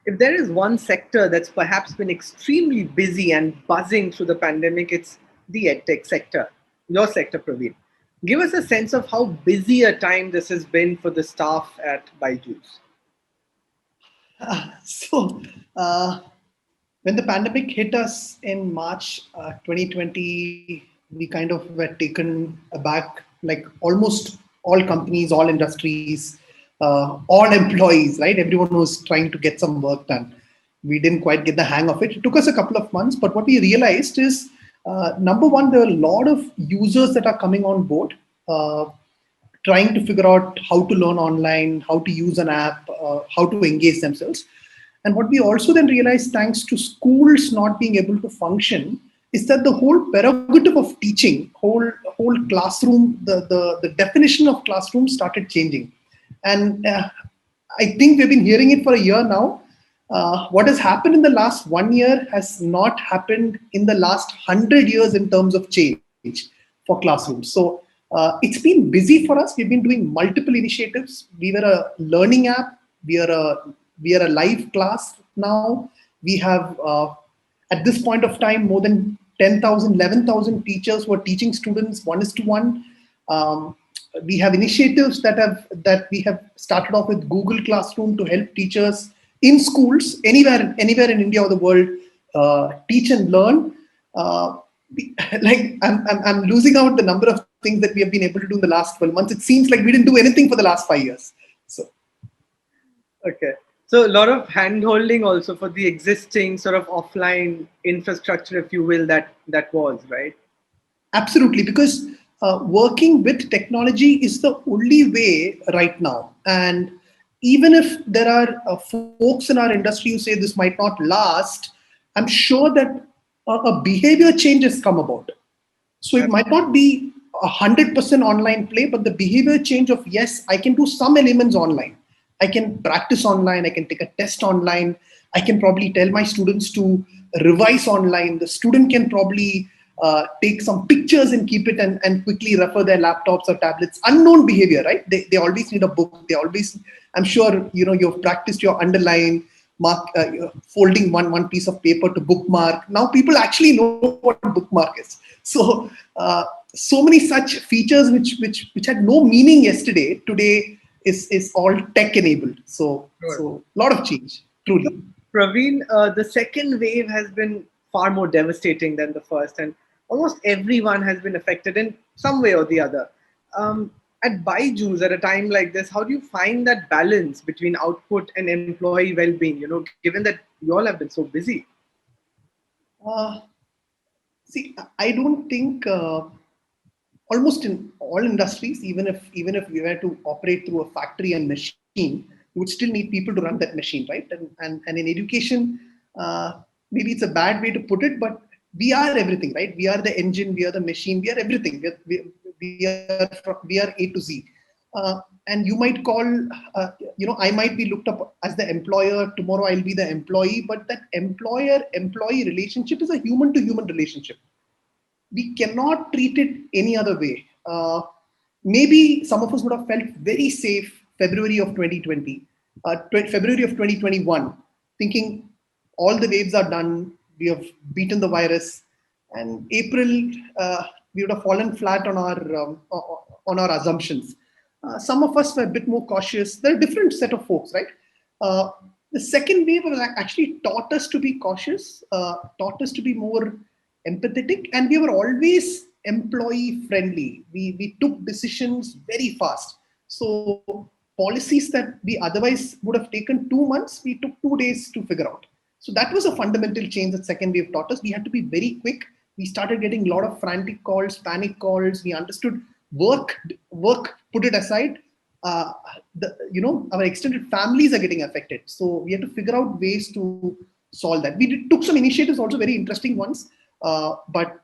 If there is one sector that's perhaps been extremely busy and buzzing through the pandemic, it's the edtech sector, your sector, Praveen. Give us a sense of how busy a time this has been for the staff at BYJU's. So, when the pandemic hit us in March 2020, we kind of were taken aback, like almost all companies, all industries, all employees, right? Everyone was trying to get some work done. We didn't quite get the hang of it. It took us a couple of months, but what we realized is number one, there are a lot of users that are coming on board. Trying to figure out how to learn online, how to use an app, how to engage themselves. And what we also then realized, thanks to schools not being able to function, is that the whole prerogative of teaching, whole classroom, the definition of classroom started changing. And I think we've been hearing it for a year now. What has happened in the last 1 year has not happened in the last 100 years in terms of change for classrooms. So it's been busy for us. We've been doing multiple initiatives. We were a learning app. We are a live class now. We have at this point of time more than 10,000, 11,000 teachers who are teaching students 1:1. We have initiatives that we have started off with Google Classroom to help teachers in schools anywhere in India or the world teach and learn. Like I'm losing out the number of things that we have been able to do in the last 12 months. It seems like we didn't do anything for the last 5 years. So Okay. So a lot of hand holding also for the existing sort of offline infrastructure, if you will, that was, right? absolutely, because working with technology is the only way right now. And even if there are folks in our industry who say this might not last, I'm sure that a behavior change has come about. So it might not be 100% online play, but the behavior change of yes, I can do some elements online. I can practice online. I can take a test online. I can probably tell my students to revise online. The student can probably take some pictures and keep it and quickly refer their laptops or tablets. Unknown behavior, right? They always need a book. They always, I'm sure, you've practiced your underline, mark, folding one piece of paper to bookmark. Now people actually know what bookmark is. So so many such features which had no meaning yesterday today is all tech enabled. Sure. So a lot of change, truly. Praveen, the second wave has been far more devastating than the first, and almost everyone has been affected in some way or the other. At BYJU's, at a time like this, how do you find that balance between output and employee well-being? Given that you all have been so busy. Uh, See, I don't think almost in all industries, even if we were to operate through a factory and machine, you would still need people to run that machine, right? And in education, maybe it's a bad way to put it, but we are everything, right? We are the engine, we are the machine, we are everything. We are A to Z. And you might call, I might be looked up as the employer. Tomorrow I'll be the employee, but that employer-employee relationship is a human-to-human relationship. We cannot treat it any other way. Maybe some of us would have felt very safe February of 2020, February of 2021, thinking all the waves are done, we have beaten the virus, and April we would have fallen flat on our assumptions. Some of us were a bit more cautious. There are different set of folks, right? The second wave actually taught us to be cautious, taught us to be more empathetic, and we were always employee friendly. We took decisions very fast. So policies that we otherwise would have taken 2 months, we took 2 days to figure out. So that was a fundamental change that second wave taught us. We had to be very quick. We started getting a lot of frantic calls, panic calls. We understood work, put it aside. Our extended families are getting affected. So we had to figure out ways to solve that. Took some initiatives, also very interesting ones, but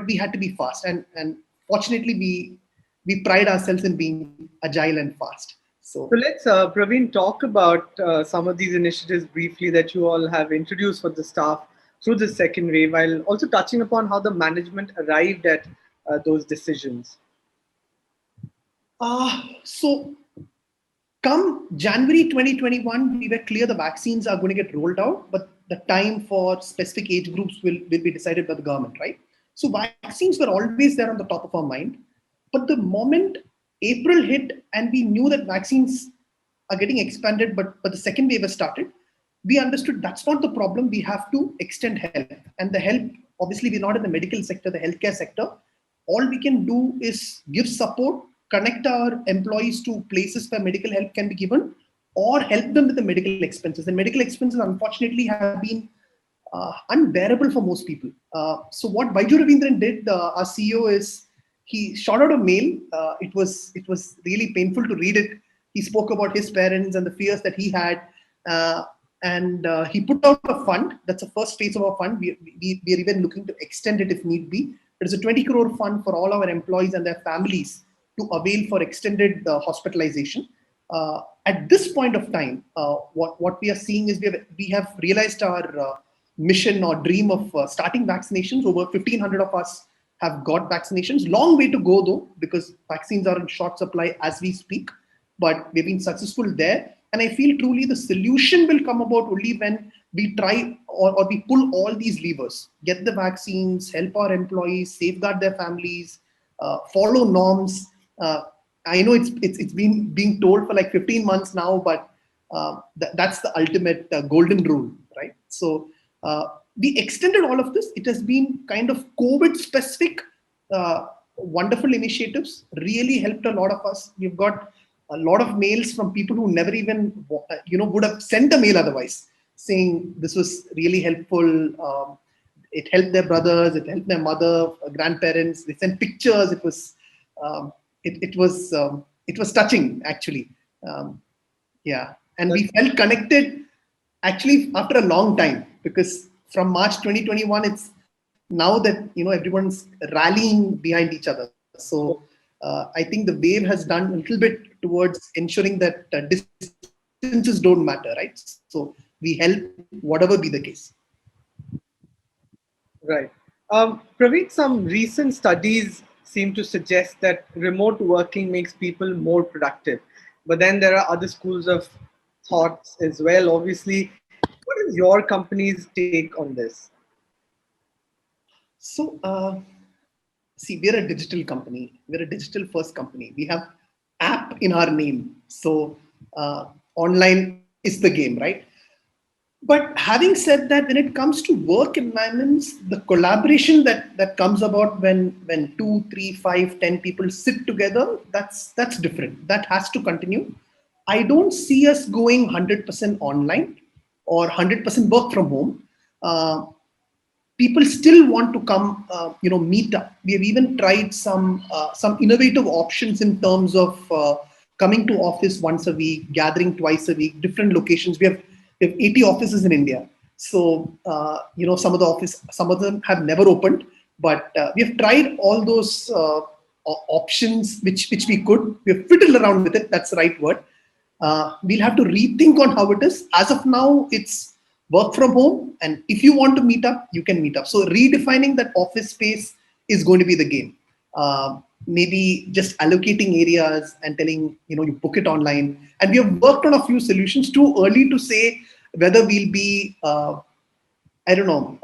we had to be fast. And fortunately, we pride ourselves in being agile and fast. So let's, Praveen, talk about some of these initiatives briefly that you all have introduced for the staff through the second wave, while also touching upon how the management arrived at those decisions. So Come January 2021, we were clear the vaccines are going to get rolled out, but the time for specific age groups will be decided by the government, right? So vaccines were always there on the top of our mind. But the moment April hit and we knew that vaccines are getting expanded, but the second wave has started, we understood that's not the problem. We have to extend help. And the help, obviously, we're not in the medical sector, the healthcare sector. All we can do is give support, connect our employees to places where medical help can be given, or help them with the medical expenses. And medical expenses, unfortunately, have been unbearable for most people. So what BYJU Ravindran did, our CEO, is he shot out a mail. It was really painful to read it. He spoke about his parents and the fears that he had, and he put out a fund. That's the first phase of our fund. We are even looking to extend it if need be. It is a 20 crore fund for all our employees and their families to avail for extended hospitalization. At this point of time, what we are seeing is we have realized our mission or dream of starting vaccinations. Over 1,500 of us have got vaccinations. Long way to go though, because vaccines are in short supply as we speak, but we've been successful there. And I feel truly the solution will come about only when we try or we pull all these levers, get the vaccines, help our employees, safeguard their families, follow norms. I know it's been being told for like 15 months now, but that's the ultimate golden rule, right? So we extended all of this. It has been kind of COVID specific, wonderful initiatives, really helped a lot of us. We've got a lot of mails from people who never even would have sent a mail otherwise, saying this was really helpful. It helped their brothers, it helped their mother, grandparents. They sent pictures. It was touching actually. Yeah, and we felt connected actually after a long time, because from March 2021, it's now that everyone's rallying behind each other. So I think the wave has done a little bit towards ensuring that distances don't matter, right? So we help whatever be the case. Right. Praveen, some recent studies seem to suggest that remote working makes people more productive. But then there are other schools of thoughts as well. Obviously, what is your company's take on this? So, see, we're a digital company. We're a digital first company. We have app in our name. So, online is the game, right? But having said that, when it comes to work environments, the collaboration that comes about when 2, 3, 5, 10 people sit together, that's different. That has to continue. I don't see us going 100% online or 100% work from home. People still want to come, meet up. We have even tried some innovative options in terms of coming to office once a week, gathering twice a week, different locations. We have 80 offices in India. So, some of them have never opened, but we have tried all those options which we could. We have fiddled around with it. That's the right word. We'll have to rethink on how it is. As of now, it's work from home. And if you want to meet up, you can meet up. So redefining that office space is going to be the game. Maybe just allocating areas and telling, you book it online. And we have worked on a few solutions. Too early to say whether we'll be, I don't know,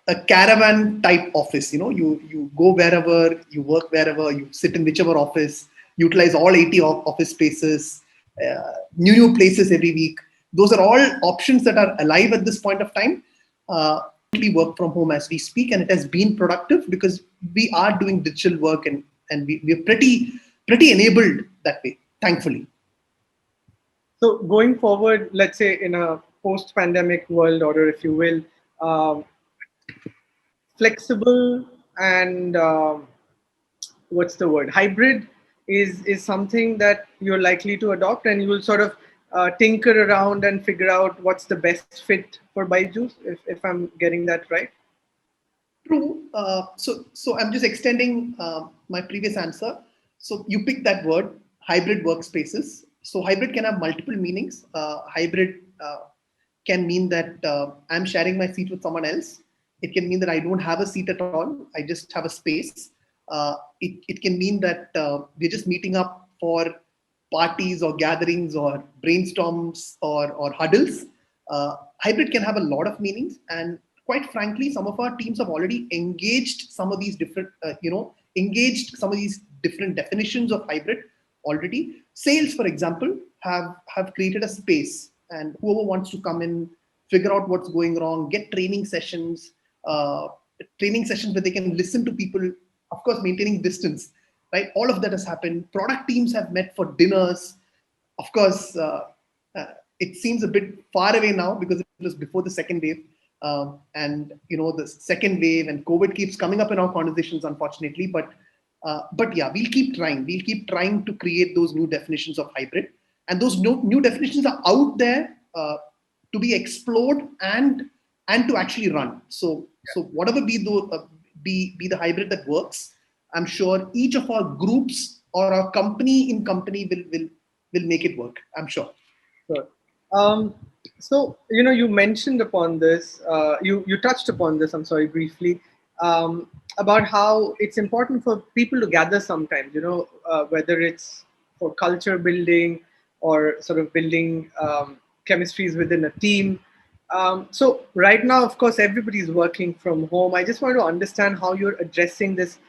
a caravan type office. You go wherever, you work wherever, you sit in whichever office, utilize all 80 office spaces, new places every week. Those are all options that are alive at this point of time. We work from home as we speak, and it has been productive because we are doing digital work and we're pretty enabled that way, thankfully. So going forward, let's say in a post-pandemic world order, if you will, flexible and what's the word? Hybrid is something that you're likely to adopt, and you will sort of tinker around and figure out what's the best fit for BYJU, if I'm getting that right. True. So I'm just extending my previous answer. So you picked that word, hybrid workspaces. So hybrid can have multiple meanings. Hybrid can mean that I'm sharing my seat with someone else. It can mean that I don't have a seat at all. I just have a space. It can mean that we're just meeting up for parties or gatherings or brainstorms or huddles. Hybrid can have a lot of meanings, and quite frankly, some of our teams have already engaged some of these different, engaged some of these different definitions of hybrid already. Sales, for example, have created a space, and whoever wants to come in, figure out what's going wrong, get uh, training sessions where they can listen to people, of course, maintaining distance, right? All of that has happened. Product teams have met for dinners. Of course, uh, it seems a bit far away now because it was before the second wave. And the second wave and COVID keeps coming up in our conversations, unfortunately. But yeah, we'll keep trying. We'll keep trying to create those new definitions of hybrid, and those new definitions are out there to be explored and to actually run. So whatever be the hybrid that works, I'm sure each of our groups or our company will make it work. I'm sure. Sure. Um, so you mentioned upon this. You touched upon this. I'm sorry, briefly, about how it's important for people to gather sometimes. Whether it's for culture building or sort of building chemistries within a team. So right now, of course, everybody's working from home. I just want to understand how you're addressing this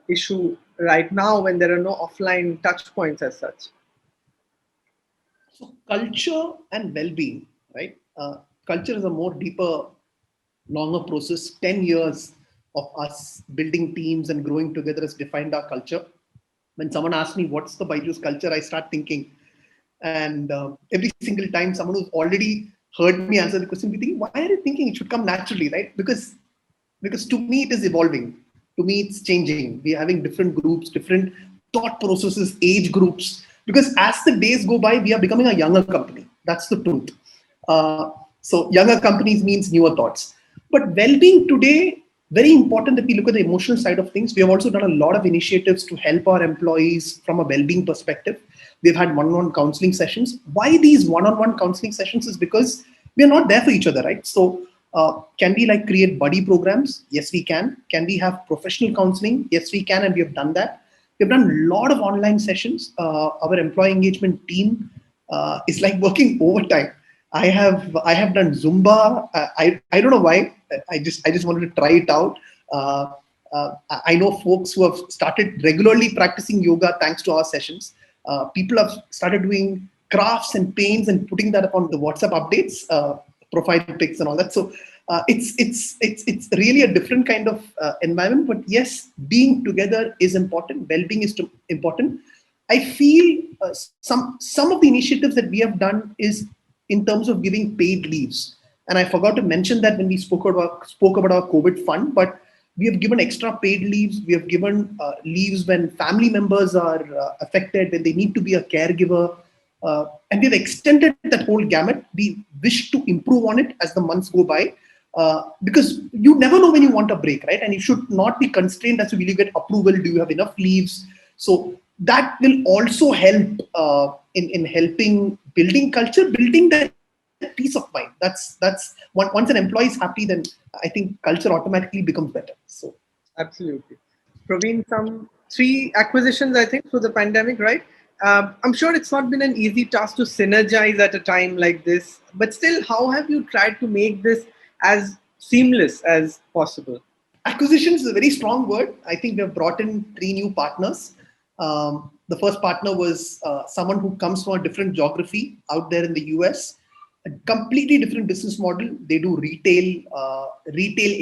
issue right now when there are no offline touch points as such. So culture and well-being, right? Culture is a more deeper, longer process. 10 years of us building teams and growing together has defined our culture. When someone asks me what's the BYJU's culture, I start thinking, and every single time someone who's already heard me answer the question, we think, why are you thinking it should come naturally, right? Because to me it is evolving. To me it's changing. We're having different groups, different thought processes, age groups. Because as the days go by, we are becoming a younger company. That's the truth. So younger companies means newer thoughts. But well-being today, very important that we look at the emotional side of things. We have also done a lot of initiatives to help our employees from a well-being perspective. We've had one-on-one counseling sessions. Why these one-on-one counseling sessions is because we're not there for each other, right? So can we create buddy programs? Yes, we can. Can we have professional counseling? Yes, we can, and we have done that. We've done a lot of online sessions. Our employee engagement team is working overtime. I have done Zumba. I don't know why. I just wanted to try it out. I know folks who have started regularly practicing yoga thanks to our sessions. People have started doing crafts and paints and putting that upon the WhatsApp updates, profile pics and all that. So it's really a different kind of environment. But yes, being together is important. Well-being is important. I feel some of the initiatives that we have done is in terms of giving paid leaves. And I forgot to mention that when we spoke about our COVID fund, but we have given extra paid leaves. We have given leaves when family members are affected, when they need to be a caregiver. And we've extended that whole gamut. We wish to improve on it as the months go by. Because you never know when you want a break, right? And you should not be constrained as to will you get approval, do you have enough leaves? So that will also help in helping building culture, building that peace of mind. That's once an employee is happy, then I think culture automatically becomes better. So Absolutely. Praveen, some three acquisitions, I think, through the pandemic, right? I'm sure it's not been an easy task to synergize at a time like this, but still, how have you tried to make this as seamless as possible? acquisitions is a very strong word. I think we have brought in 3 new partners. The first partner was someone who comes from a different geography out there in the US, a completely different business model. They do retail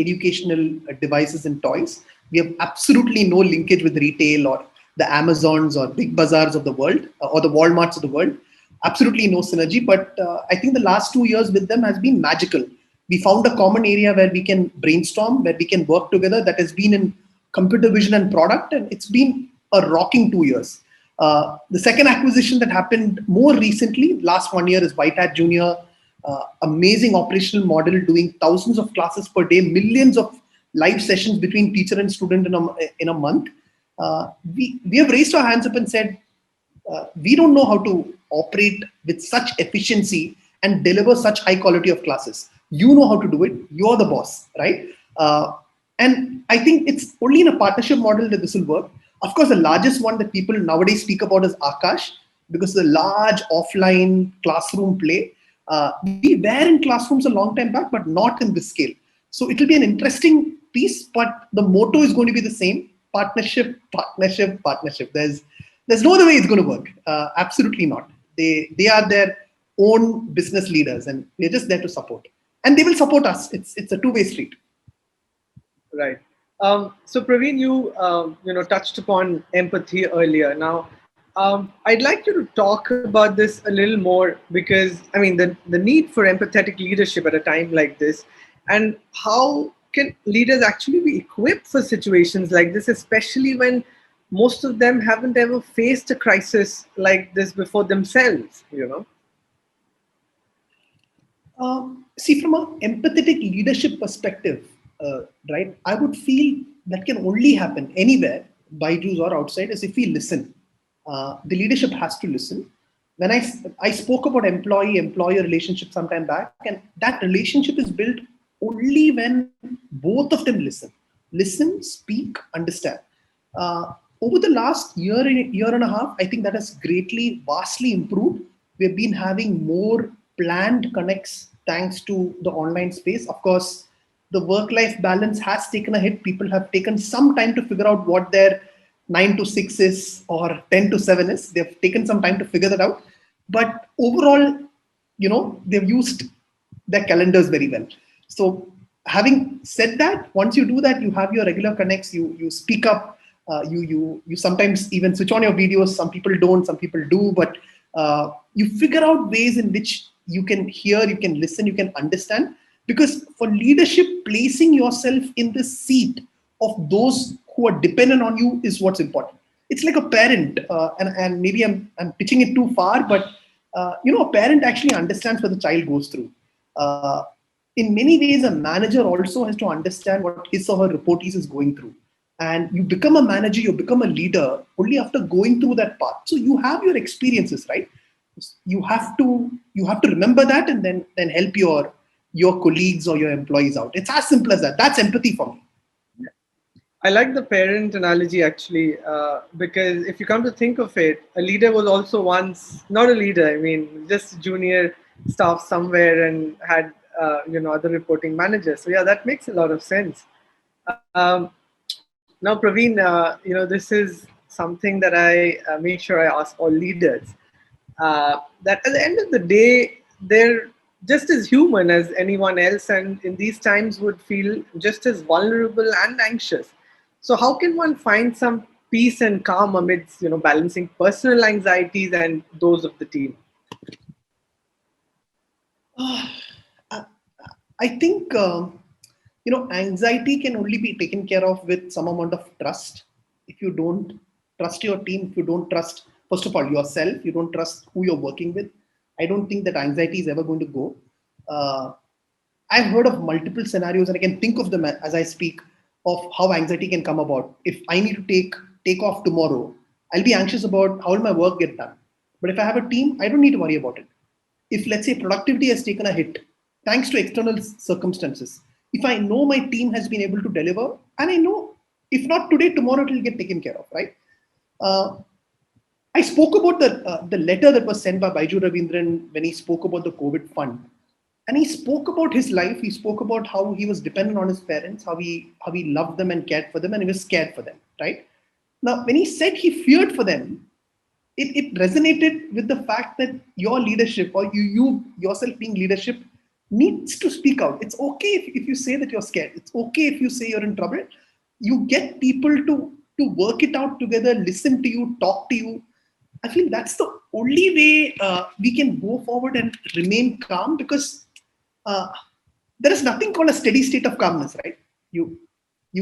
educational devices and toys. We have absolutely no linkage with retail or the Amazons or big bazaars of the world or the Walmarts of the world. Absolutely no synergy. But I think the last 2 years with them has been magical. We found a common area where we can brainstorm, where we can work together. That has been in computer vision and product, and it's been a rocking 2 years. The second acquisition that happened more recently, last 1 year, is White Hat Junior. Amazing operational model, doing thousands of classes per day, millions of live sessions between teacher and student in a month. We have raised our hands up and said, we don't know how to operate with such efficiency and deliver such high quality of classes. You know how to do it. You're the boss, right? And I think it's only in a partnership model that this will work. Of course, the largest one that people nowadays speak about is Akash. because the large offline classroom play, we were in classrooms a long time back, but not in this scale. So it will be an interesting piece, but the motto is going to be the same: partnership, partnership, partnership. There's no other way it's going to work. Absolutely not. They are their own business leaders, and we're just there to support, and they will support us. It's a two-way street. Right. So Praveen, you touched upon empathy earlier. Now, I'd like you to talk about this a little more, because I mean the need for empathetic leadership at a time like this, and how can leaders actually be equipped for situations like this, especially when most of them haven't ever faced a crisis like this before themselves. See, from an empathetic leadership perspective, right, I would feel that can only happen anywhere, BYJU's or outside, is if we listen. The leadership has to listen. When I spoke about employee-employer relationship sometime back, and that relationship is built only when both of them listen, speak, understand. Over the last year and a half, I think that has greatly, vastly improved. We've been having more planned connects thanks to the online space. Of course, the work-life balance has taken a hit. People have taken some time to figure out what their 9 to 6 is or 10 to 7 is. They've taken some time to figure that out. But overall, they've used their calendars very well. So having said that, once you do that, you have your regular connects, you speak up, you sometimes even switch on your videos. Some people don't, some people do, but you figure out ways in which you can hear, you can listen, you can understand. Because for leadership, placing yourself in the seat of those who are dependent on you is what's important. It's like a parent, and maybe I'm pitching it too far, but a parent actually understands what the child goes through. In many ways, a manager also has to understand what his or her reportees is going through. And you become a manager, you become a leader only after going through that path. So you have your experiences, right? You have to remember that, and then help your colleagues or your employees out. It's as simple as that. That's empathy for me. I like the parent analogy actually, because if you come to think of it, a leader was also once not a leader. I mean, just junior staff somewhere and had other reporting managers. So yeah, that makes a lot of sense. Now, Praveen, this is something that I make sure I ask all leaders. That at the end of the day, they're just as human as anyone else, and in these times would feel just as vulnerable and anxious. So, how can one find some peace and calm amidst balancing personal anxieties and those of the team? I I think anxiety can only be taken care of with some amount of trust. If you don't trust your team, if you don't trust, first of all, yourself, you don't trust who you're working with, I don't think that anxiety is ever going to go. Uh, I've heard of multiple scenarios, and I can think of them as I speak, of how anxiety can come about. If I need to take off tomorrow, I'll be anxious about how will my work get done. But if I have a team, I don't need to worry about it. If, let's say, productivity has taken a hit thanks to external circumstances, if I know my team has been able to deliver, and I know if not today, tomorrow it will get taken care of, right? Uh, I spoke about the letter that was sent by Baiju Ravindran when he spoke about the COVID fund, and he spoke about his life. He spoke about how he was dependent on his parents, how he loved them and cared for them, and he was scared for them, right? Now, when he said he feared for them, it resonated with the fact that your leadership, or you yourself being leadership, needs to speak out. It's okay if you say that you're scared. It's okay if you say you're in trouble. You get people to work it out together, listen to you, talk to you. I feel that's the only way we can go forward and remain calm, because uh, there is nothing called a steady state of calmness, right? You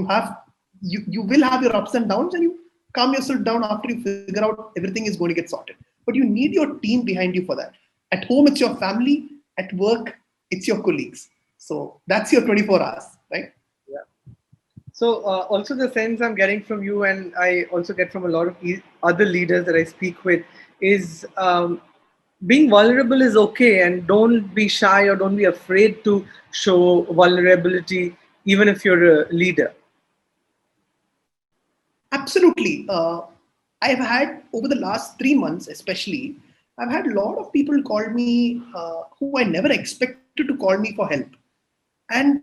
have you will have your ups and downs, and you calm yourself down after you figure out everything is going to get sorted. But you need your team behind you for that. At home, it's your family. At work, it's your colleagues. So that's your 24 hours, right? Yeah. So, also the sense I'm getting from you, and I also get from a lot of other leaders that I speak with, is being vulnerable is okay, and don't be shy or don't be afraid to show vulnerability, even if you're a leader. Absolutely. I've had over the last 3 months, especially, I've had a lot of people call me who I never expected to call me for help. And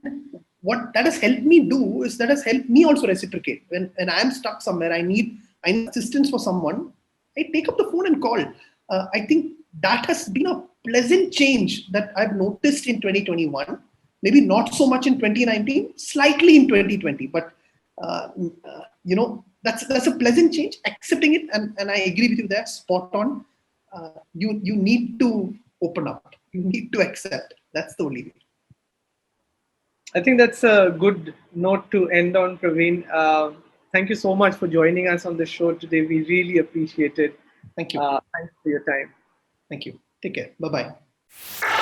what that has helped me do is that has helped me also reciprocate. When I am stuck somewhere, I need assistance for someone, I take up the phone and call. I think that has been a pleasant change that I've noticed in 2021. Maybe not so much in 2019, slightly in 2020, but that's a pleasant change. Accepting it, and I agree with you there, spot on. You need to open up. You need to accept. That's the only way. I think that's a good note to end on, Praveen. Thank you so much for joining us on the show today. We really appreciate it. Thank you. Thanks for your time. Thank you. Take care. Bye bye.